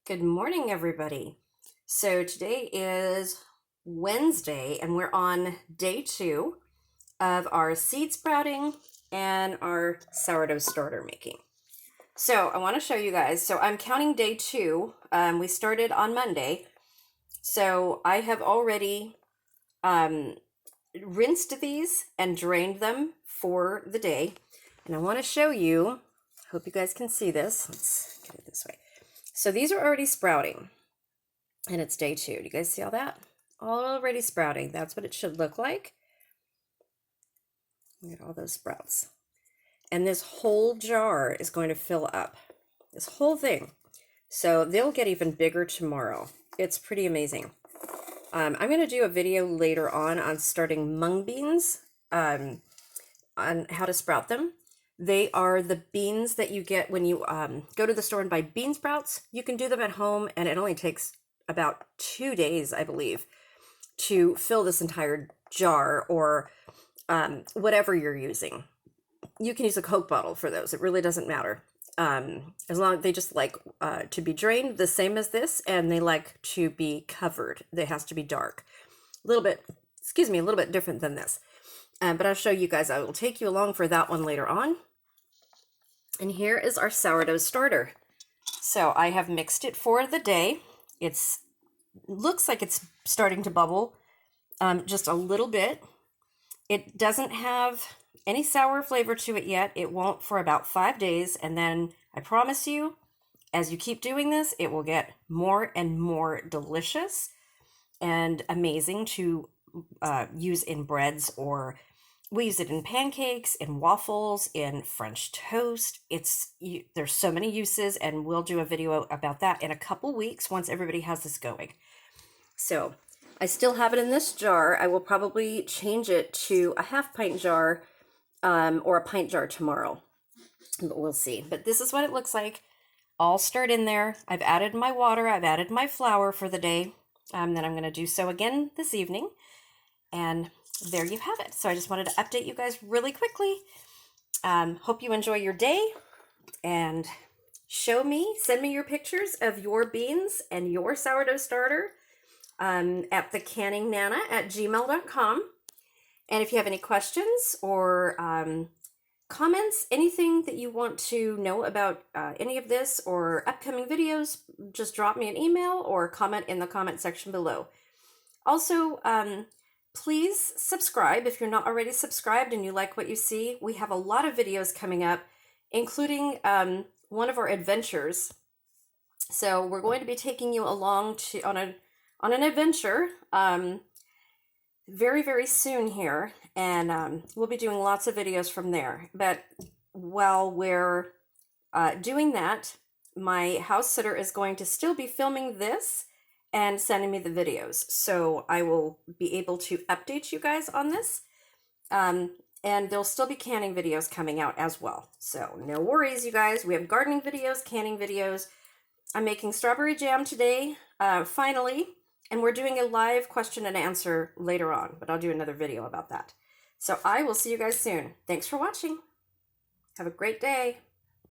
Good morning, everybody. So today is Wednesday, and we're on day 2 of our seed sprouting and our sourdough starter making. So I want to show you guys. So I'm counting day 2. We started on Monday. So I have already rinsed these and drained them for the day. And I want to show you, hope you guys can see this. Let's get it this way. So these are already sprouting, and it's day 2. Do you guys see all that? Already sprouting. That's what it should look like. Look at all those sprouts. And this whole jar is going to fill up. This whole thing. So they'll get even bigger tomorrow. It's pretty amazing. I'm going to do a video later on starting mung beans, on how to sprout them. They are the beans that you get when you go to the store and buy bean sprouts. You can do them at home, and it only takes about 2 days, I believe, to fill this entire jar or whatever you're using. You can use a Coke bottle for those. It really doesn't matter. As long as they just like to be drained the same as this, and they like to be covered. It has to be dark. A little bit different than this. But I'll show you guys. I will take you along for that one later on. And here is our sourdough starter. So I have mixed it for the day. It's looks like it's starting to bubble just a little bit. It doesn't have any sour flavor to it yet. It won't for about 5 days. And then I promise you, as you keep doing this, it will get more and more delicious and amazing to use in breads, or we use it in pancakes, in waffles, in French toast. There's so many uses, and we'll do a video about that in a couple weeks once everybody has this going. So I still have it in this jar. I will probably change it to a half-pint jar or a pint jar tomorrow, but we'll see. But this is what it looks like, all stirred in there. I've added my water. I've added my flour for the day. Then I'm going to do so again this evening. And there you have it. So I just wanted to update you guys really quickly. Hope you enjoy your day, and send me your pictures of your beans and your sourdough starter at thecanningnana@gmail.com. And if you have any questions or comments, anything that you want to know about any of this or upcoming videos, just drop me an email or comment in the comment section below. Also, please subscribe if you're not already subscribed and you like what you see. We have a lot of videos coming up, including one of our adventures. So we're going to be taking you along on an adventure very, very soon here, and we'll be doing lots of videos from there. But while we're doing that, my house sitter is going to still be filming this and sending me the videos. So I will be able to update you guys on this. And there'll still be canning videos coming out as well. So no worries, you guys. We have gardening videos, canning videos. I'm making strawberry jam today, finally. And we're doing a live question and answer later on, but I'll do another video about that. So I will see you guys soon. Thanks for watching. Have a great day.